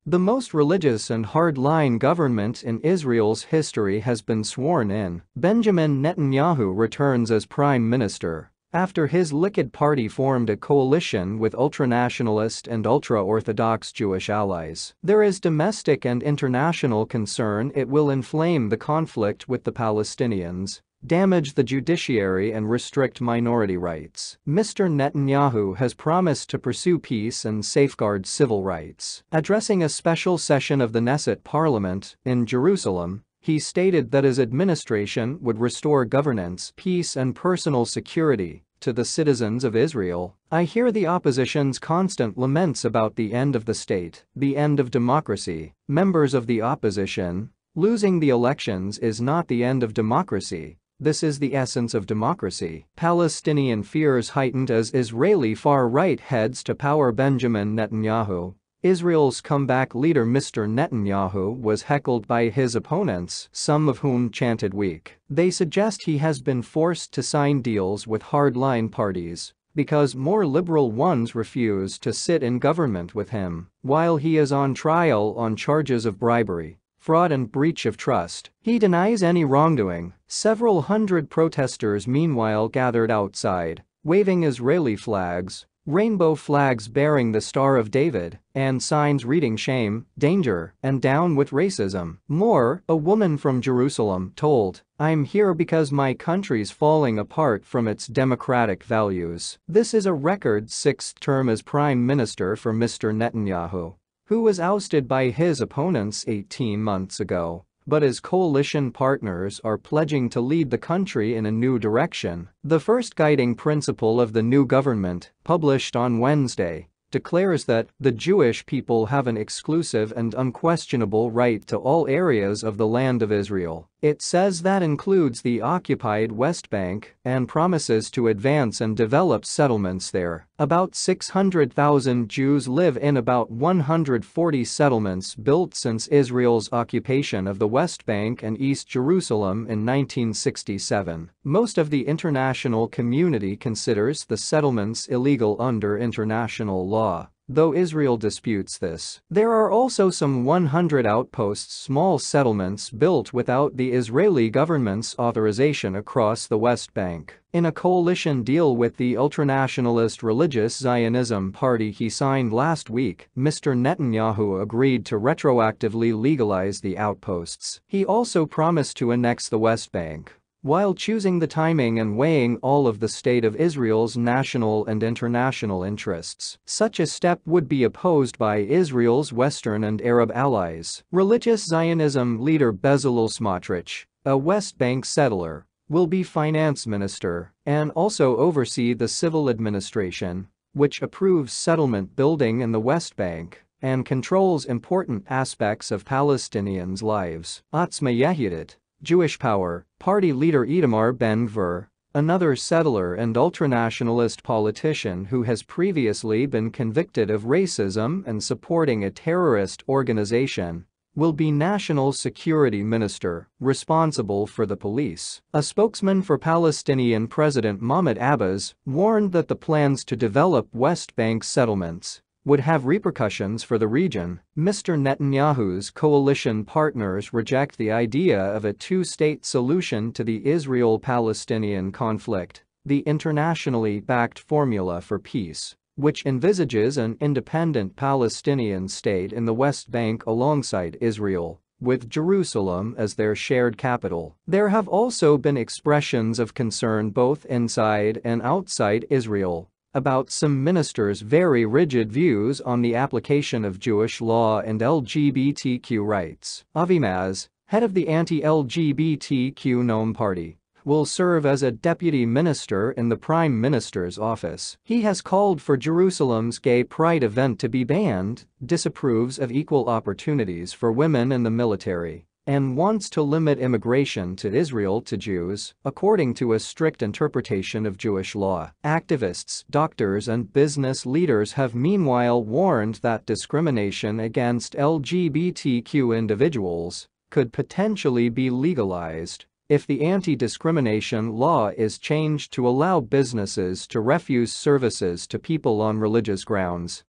The most religious and hard-line government in Israel's history has been sworn in. Benjamin Netanyahu returns as prime minister after his Likud party formed a coalition with ultranationalist and ultra-Orthodox Jewish allies. There is domestic and international concern it will inflame the conflict with the Palestinians, damage the judiciary and restrict minority rights. Mr. Netanyahu has promised to pursue peace and safeguard civil rights. Addressing a special session of the Knesset parliament in Jerusalem, he stated that his administration would restore governance, peace and personal security to the citizens of Israel. I hear the opposition's constant laments about the end of the state, the end of democracy. Members of the opposition, losing the elections is not the end of democracy. This is the essence of democracy. Palestinian fears heightened as Israeli far-right heads to power. Benjamin Netanyahu, Israel's comeback leader. Mr. Netanyahu was heckled by his opponents, some of whom chanted weak. They suggest he has been forced to sign deals with hardline parties because more liberal ones refuse to sit in government with him. While he is on trial on charges of bribery, fraud and breach of trust, he denies any wrongdoing. Several hundred protesters meanwhile gathered outside, waving Israeli flags, rainbow flags bearing the Star of David, and signs reading "Shame, Danger, and Down with Racism." More, a woman from Jerusalem told, "I'm here because my country's falling apart from its democratic values." This is a record sixth term as prime minister for Mr. Netanyahu, who was ousted by his opponents 18 months ago. But his coalition partners are pledging to lead the country in a new direction. The first guiding principle of the new government, published on Wednesday, declares that the Jewish people have an exclusive and unquestionable right to all areas of the land of Israel. It says that includes the occupied West Bank and promises to advance and develop settlements there. About 600,000 Jews live in about 140 settlements built since Israel's occupation of the West Bank and East Jerusalem in 1967. Most of the international community considers the settlements illegal under international law, though Israel disputes this. There are also some 100 outposts, small settlements built without the Israeli government's authorization across the West Bank. In a coalition deal with the ultranationalist religious Zionism party he signed last week, Mr. Netanyahu agreed to retroactively legalize the outposts. He also promised to annex the West Bank, while choosing the timing and weighing all of the state of Israel's national and international interests. Such a step would be opposed by Israel's Western and Arab allies. Religious Zionism leader Bezalel Smotrich, a West Bank settler, will be finance minister and also oversee the civil administration, which approves settlement building in the West Bank and controls important aspects of Palestinians' lives. Otzma Yehudit, Jewish Power party leader Itamar Ben-Gvir, another settler and ultranationalist politician who has previously been convicted of racism and supporting a terrorist organization, will be National Security Minister, responsible for the police. A spokesman for Palestinian President Mahmoud Abbas warned that the plans to develop West Bank settlements would have repercussions for the region. Mr. Netanyahu's coalition partners reject the idea of a two-state solution to the Israel-Palestinian conflict, the internationally backed formula for peace, which envisages an independent Palestinian state in the West Bank alongside Israel, with Jerusalem as their shared capital. There have also been expressions of concern both inside and outside Israel about some ministers' very rigid views on the application of Jewish law and LGBTQ rights. Avi Maoz, head of the anti-LGBTQ Noam party, will serve as a deputy minister in the prime minister's office. He has called for Jerusalem's gay pride event to be banned, disapproves of equal opportunities for women in the military, and wants to limit immigration to Israel to Jews, according to a strict interpretation of Jewish law. Activists, doctors and business leaders have meanwhile warned that discrimination against LGBTQ individuals could potentially be legalized if the anti-discrimination law is changed to allow businesses to refuse services to people on religious grounds.